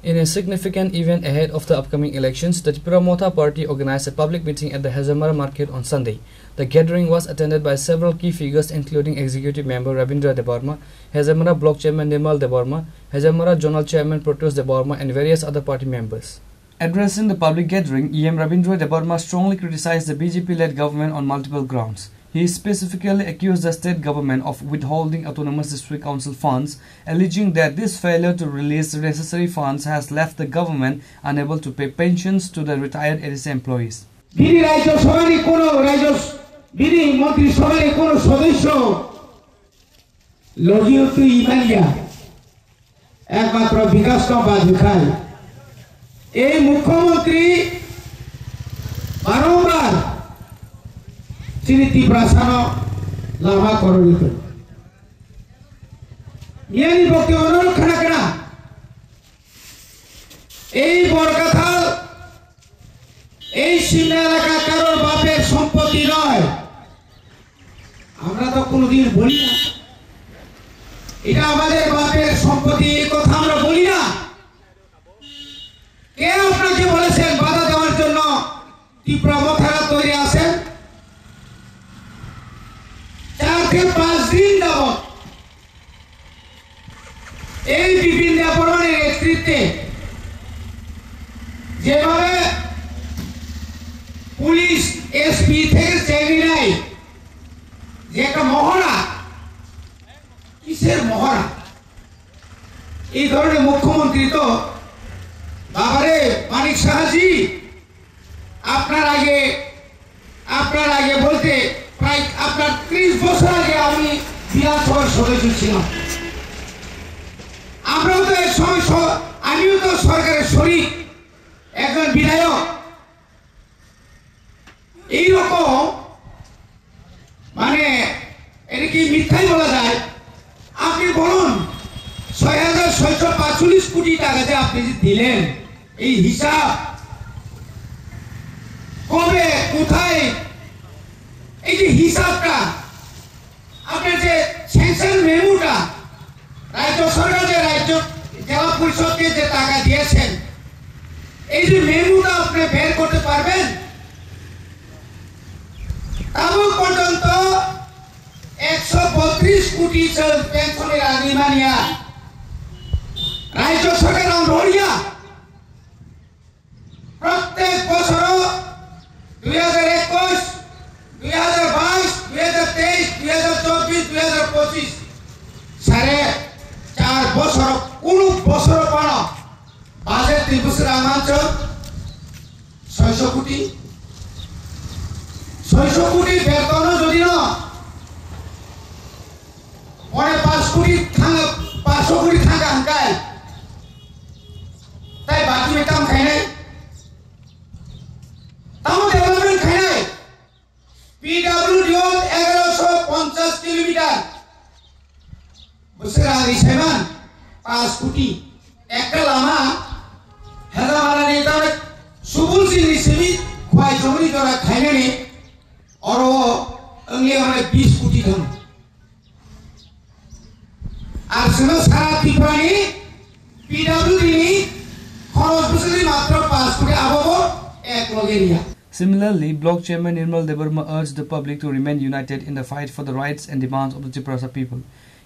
In a significant event ahead of the upcoming elections, the Tripura Motha Party organized a public meeting at the Hajamara market on Sunday. The gathering was attended by several key figures including Executive Member Rabindra Debarma, Hajamara Block Chairman Nirmal Debarma, Hajamara Zonal Chairman Proteus Debarma and various other party members. Addressing the public gathering, EM Rabindra Debarma strongly criticized the BJP-led government on multiple grounds. He specifically accused the state government of withholding autonomous district council funds, alleging that this failure to release the necessary funds has left the government unable to pay pensions to the retired ADC employees. Ciniti prasano lama koroniku. Yani bokti onor khana kena. Ei borkathal, ei simna elaka karor baper সম্পত্তি নয়। আমরা তো কোনোদিন বলি না। এটা আমাদের বাপের সম্পত্তি এই কথা আমরা বলি না। কে আপনাকে বলেছেন বাধা দেওয়ার জন্য ত্রিপুরা মথারা তৈরি আছেন? 4-5 दिन যাবত এই বিভিন্ন পরমাণের নেতৃত্বে যেভাবে পুলিশ এসপি থেকে চাইনি নাই যে একটা মহড়া কিসের মহড়া এই ধরনের মুখ্যমন্ত্রী তো বাবারে মানিক সাহাজি আপনার আগে বলতে প্রায় আপনার 30 বছর আগে আমি বিধানসভার সদস্য ছিলাম আমরাও তো এক সময় আমিও তো সরকারের শরিক একজন বিধায়ক এইরকম মানে এটা কি মিথ্যাই বলা যায় আপনি বলুন 6,645 কোটি টাকা যে আপনি দিলেন এই হিসাব কবে কোথায় এই যে হিসাবটা আপনার যে সেন্সার মেমোটা রাজ্য সরকার যে রাজ্য জেলা পরিষদকে যে টাকা দিয়েছেন এই যে মেমোটা আপনি বের করতে পারবেন তাও পর্যন্ত 132 কোটি পেনশনের আনিমানিয়া রাজ্য সরকার নড়িয়া প্রত্যেক বছর 2021 2022 2023 2024 2025 সাড়ে 4 বছর কোন বছর পর বাজেট ত্রিপুরা আমাঞ্চল 600 কোটি বেতন যদি না পরে 500 কোটি থাকা হাঙ্কায় তাই বাকি বেতন খাই নাই তাও ডেভেলপমেন্ট খাই নাই PWD 1150 কিলোমিটার বসরা রিসেমান 5 কোটি একটা লামা হেদামারা নেতা সুবুল সিং রিসেমি খোয়াই জমনি করা খাইনে और अंगले वाले 20 कोटी धन আর সেটা সারা ত্রিপুরানি PWD নি খরচ বছরে মাত্র 5 কোটি আবব এক লগেরিয়া. Similarly, Block Chairman Nirmal Debarma urged the public to remain united in the fight for the rights and demands of the Tripura people.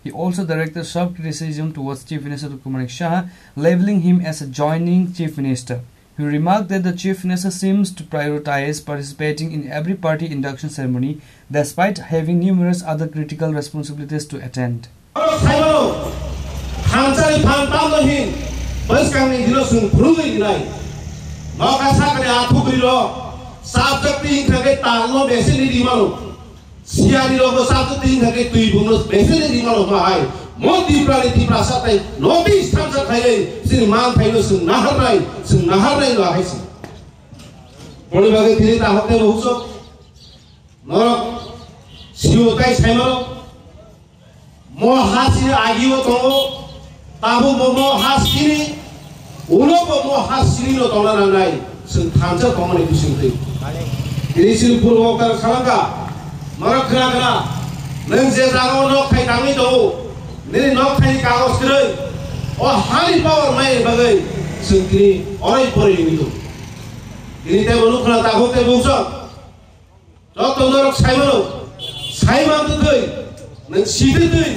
He also directed sharp criticism towards Chief Minister Kumarik Shah, labelling him as a joining Chief Minister. He remarked that the Chief Minister seems to prioritize participating in every party induction ceremony despite having numerous other critical responsibilities to attend. Multi planeti prasatai notice thamsa khaile sin man thailo sin naharai lo haisi boli bage thile ta hote bohuso norok siutai saimo mo hasi agiwo tongo tabu mo hasini ulo mo hasini lo tona nai sin thamsa komane bisintai ini sin purwo kar khalanga norok khara nang je jango no khai tangi do Nini nok khai kaos kere, oh hari power mai bagai, जों दिनै अरायबरै नुदों दिनै ते बनुखना दाखोते बुंसं जत नरक साइमानदै नों सिदैदै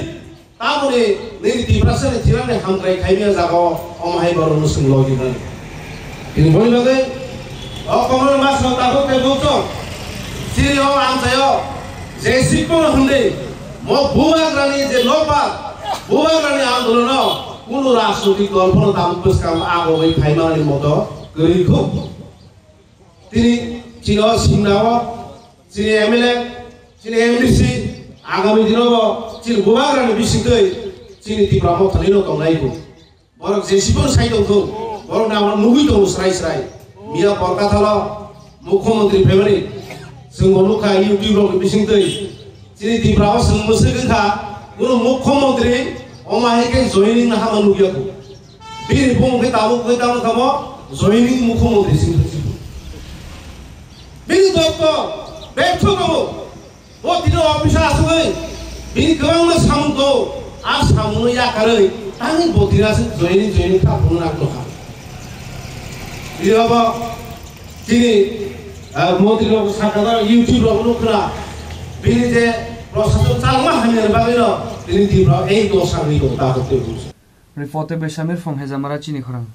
तामने नैनि दिब्रासने जिराने हामग्राय खायमिया जागो अमाहाय बारनो सोंलगिनानै दिनै बयबो अकमर मास दाखोते बुंसं सिरियो आमसायो जेसिको हन्दै म बुवाग्रानि जे लोपा बुवाग्रानि आन्दोलन कुनु राजनैतिक दलफोर दाम पुरस्कार आगोबै फाइमानि मत गैखौ तिनी चिनो सिंनाव चिनी एमएलए चिनी एमडीसी आगामी दिनाव चिन बुवाग्रानि बिसिदै चिनी तिब्रा मथलिनो दंनायखौ बरक जेसिबो साइदखौ बरक नाम नुगै दं स्राय मिया बरकाथाल मुख्यमंत्री फेमानि जों बनुखा इउटिउब बिसिदै चिनी तिब्रा जों मोसैगोखा कुनु मुख्यमंत्री अमाहेके जयनिं हामा नुगियाखौ बिनि बुंखे दाबो खामो जयनिं मुख्यमंत्री सिंथि बिनि दक्टर बेथुगो ओ दिनो अफिसा आसुगै बिनि गोबां सामुखौ आ सामुनो याकारै आंनि बतिरासो जयनिं खाफुनो नागलखा बियाबा दिनि मन्त्रि साकादा इउटिउब नुखना बिनि जे प्रशासन चालमा हामिर बागैनो दिनै दिब्रा एक दसानि दं दाखोते बुंसं Reported by Shamir from Hezamara Chini Khorang.